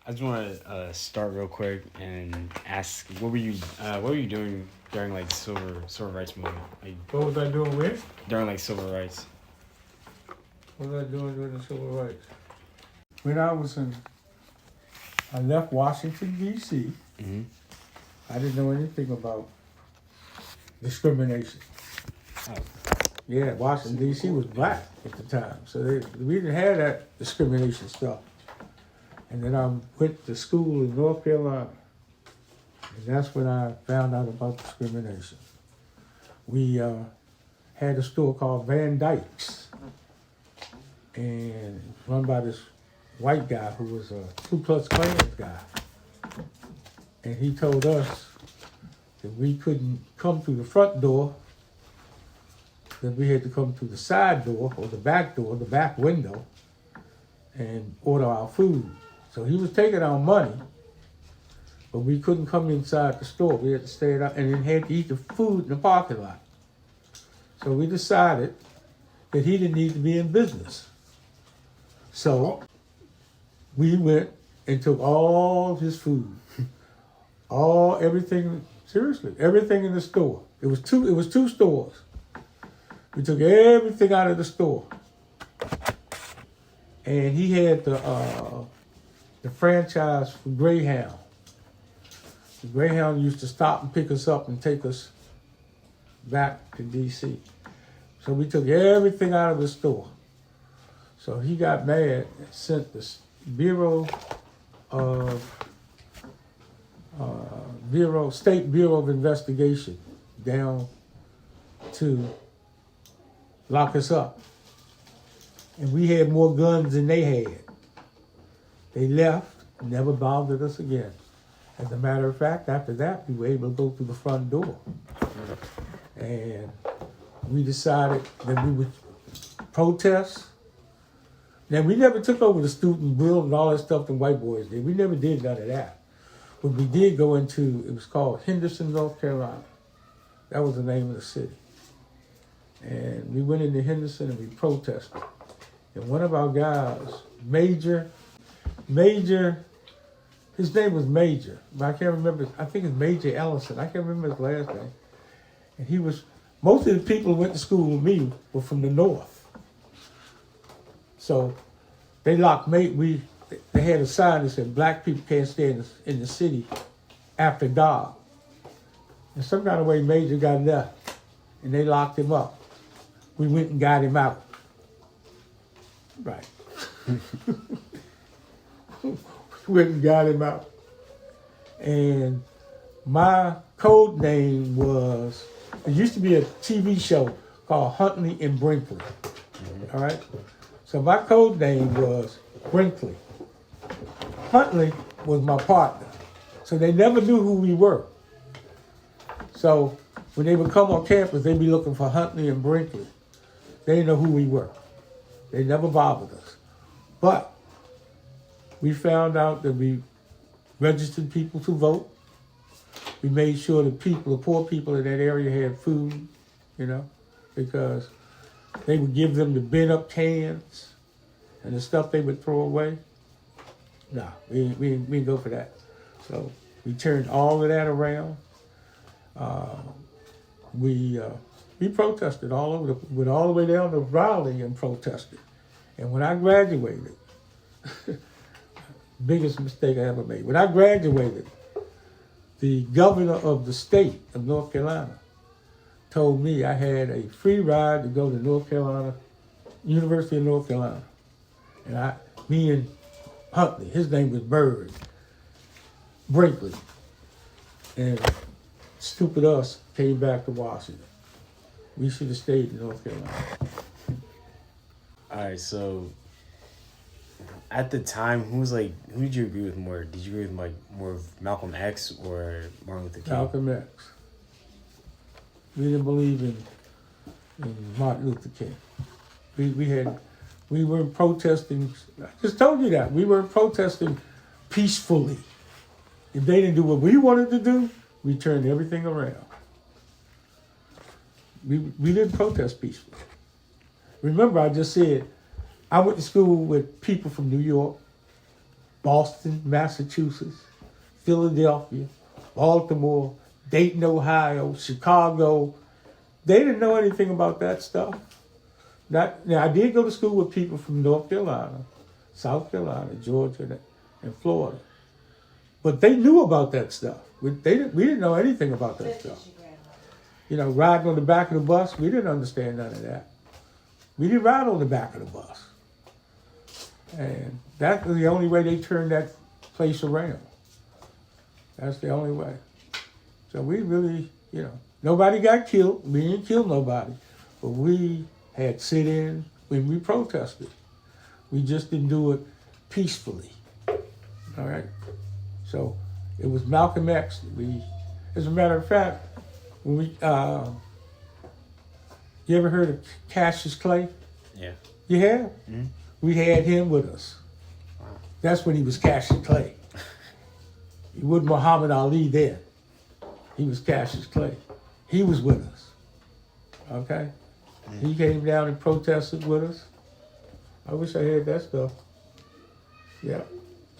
I just want to start real quick and ask, what were you doing during like civil rights movement, like What was I doing with? during like civil rights? What was I doing during the civil rights? When I left Washington, D.C., Mm-hmm. I didn't know anything about discrimination. Oh, Yeah, Washington, D.C. was black at the time, so we didn't have that discrimination stuff. And then I went to school in North Carolina, and that's when I found out about discrimination. We had a store called Van Dyke's, and it was run by this white guy who was a Ku Klux Klan guy. And he told us that we couldn't come through the front door, that we had to come through the side door or the back window, and order our food. So he was taking our money, but we couldn't come inside the store. We had to stay out and then had to eat the food in the parking lot. So we decided that he didn't need to be in business. So we went and took all of his food, everything in the store. It was two stores. We took everything out of the store. And he had the franchise for Greyhound. The Greyhound used to stop and pick us up and take us back to D.C. So we took everything out of the store. So he got mad and sent the State Bureau of Investigation down to lock us up. And we had more guns than they had. They left, never bothered us again. As a matter of fact, after that, we were able to go through the front door. And we decided that we would protest. Now, we never took over the student building and all that stuff the white boys did. We never did none of that. But we did go into, it was called Henderson, North Carolina. That was the name of the city. And we went into Henderson and we protested. And one of our guys, Major, his name was Major, but I can't remember, I think it's Major Ellison. I can't remember his last name. And most of the people who went to school with me were from the north. So they they had a sign that said black people can't stay in the city after dark. And some kind of way Major got left and they locked him up. We went and got him out. Right. Went and got him out. And my code name was, it used to be a TV show called Huntley and Brinkley. Mm-hmm. All right? So my code name was Brinkley. Huntley was my partner. So they never knew who we were. So when they would come on campus, they'd be looking for Huntley and Brinkley. They didn't know who we were. They never bothered us. But we found out that we registered people to vote. We made sure that the poor people in that area had food, because they would give them the bent up cans and the stuff they would throw away. No, we didn't go for that. So we turned all of that around. We protested all over, went all the way down to Raleigh and protested. And when I graduated, biggest mistake I ever made. When I graduated, the governor of the state of North Carolina told me I had a free ride to go to North Carolina, University of North Carolina. And me and Huntley, his name was Brinkley. And stupid us came back to Washington. We should have stayed in North Carolina. all right. So at the time, who did you agree with more? Did you agree with more of Malcolm X or Martin Luther King? Malcolm X. We didn't believe in Martin Luther King. We weren't protesting. I just told you that. We weren't protesting peacefully. If they didn't do what we wanted to do, we turned everything around. We didn't protest peacefully. Remember, I just said, I went to school with people from New York, Boston, Massachusetts, Philadelphia, Baltimore, Dayton, Ohio, Chicago. They didn't know anything about that stuff. Now, I did go to school with people from North Carolina, South Carolina, Georgia, and Florida. But they knew about that stuff. We didn't know anything about that stuff. You know, riding on the back of the bus, we didn't understand none of that. We didn't ride on the back of the bus. And that's the only way they turned that place around. That's the only way. So we really, you know, nobody got killed. We didn't kill nobody. But we had sit-ins when we protested. We just didn't do it peacefully. All right? So it was Malcolm X. As a matter of fact, when we, you ever heard of Cassius Clay? Yeah. You have? Mm-hmm. We had him with us. Wow. That's when he was Cassius Clay. He wasn't Muhammad Ali then. He was Cassius Clay. He was with us. Okay? Mm-hmm. He came down and protested with us. I wish I had that stuff. Yeah.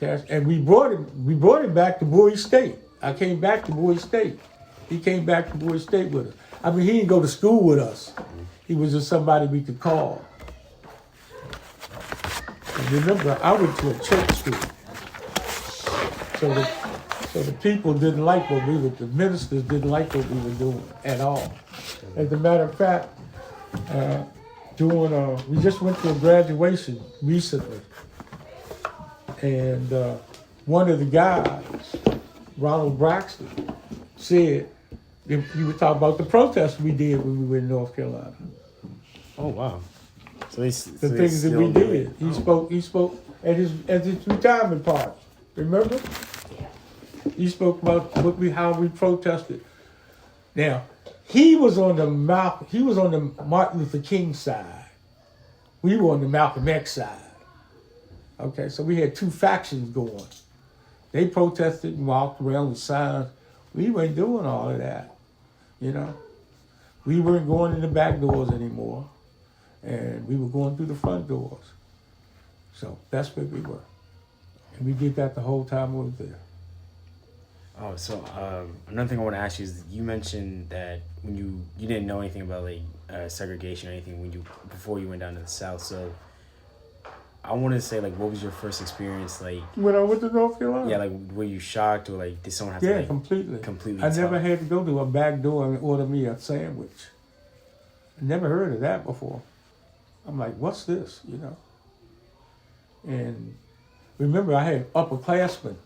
And we brought him back to Bowie State. I came back to Bowie State. He came back to Bowie State with us. I mean, he didn't go to school with us. He was just somebody we could call. And remember, I went to a church school. So the people didn't like the ministers didn't like what we were doing at all. As a matter of fact, we just went to a graduation recently. And one of the guys, Ronald Braxton, said, you were talking about the protests we did when we were in North Carolina. Oh, wow. So the things that we did. He spoke at his retirement party. Remember? He spoke about how we protested. Now, he was on the Martin Luther King side. We were on the Malcolm X side. Okay, so we had two factions going. They protested and walked around with signs. We weren't doing all of that, you know. We weren't going in the back doors anymore, and we were going through the front doors. So that's where we were. And we did that the whole time we were there. Oh, so another thing I want to ask you is you mentioned that when you didn't know anything about like segregation or anything before you went down to the South. So I want to say, like, what was your first experience like? When I went to North Carolina? Yeah, like, were you shocked or, like, did someone have to, like... Completely. I never had to go to a back door and order me a sandwich. I never heard of that before. I'm like, what's this, you know? And remember, I had upperclassmen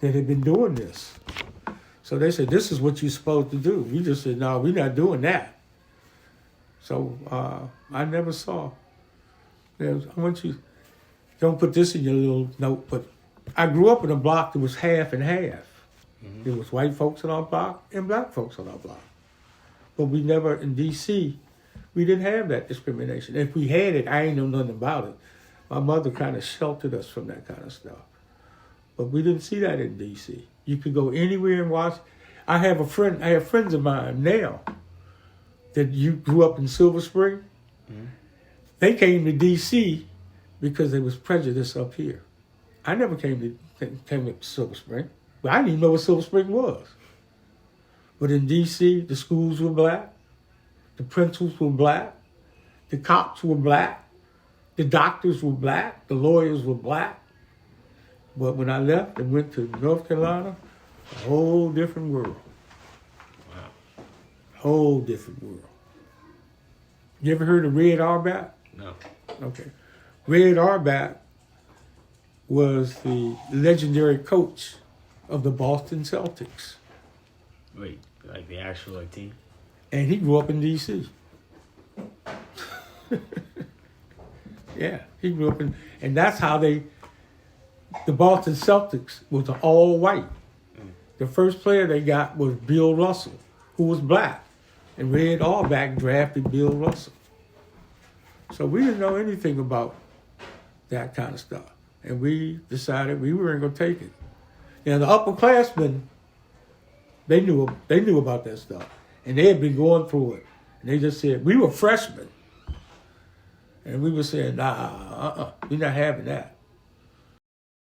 that had been doing this. So they said, this is what you're supposed to do. We just said, no, we're not doing that. So I never saw. I want you... Don't put this in your little note, but I grew up in a block that was half and half. Mm-hmm. There was white folks on our block and black folks on our block. But we never, in D.C., we didn't have that discrimination. If we had it, I ain't know nothing about it. My mother kind of sheltered us from that kind of stuff. But we didn't see that in D.C. You could go anywhere and watch. I have friends of mine now that you grew up in Silver Spring. Mm-hmm. They came to D.C. because there was prejudice up here. I never came to Silver Spring. But I didn't even know what Silver Spring was. But in D.C., the schools were black. The principals were black. The cops were black. The doctors were black. The lawyers were black. But when I left and went to North Carolina, a whole different world. Wow. Whole different world. You ever heard of Red Auerbach? No. Okay. Red Auerbach was the legendary coach of the Boston Celtics. Wait, like the actual team? And he grew up in D.C. Yeah, he grew up in, and that's how the Boston Celtics was all white. Mm. The first player they got was Bill Russell, who was black. And Red Auerbach drafted Bill Russell. So we didn't know anything about that kind of stuff. And we decided we weren't going to take it. Now, the upperclassmen, they knew about that stuff. And they had been going through it. And they just said, we were freshmen. And we were saying, we're not having that.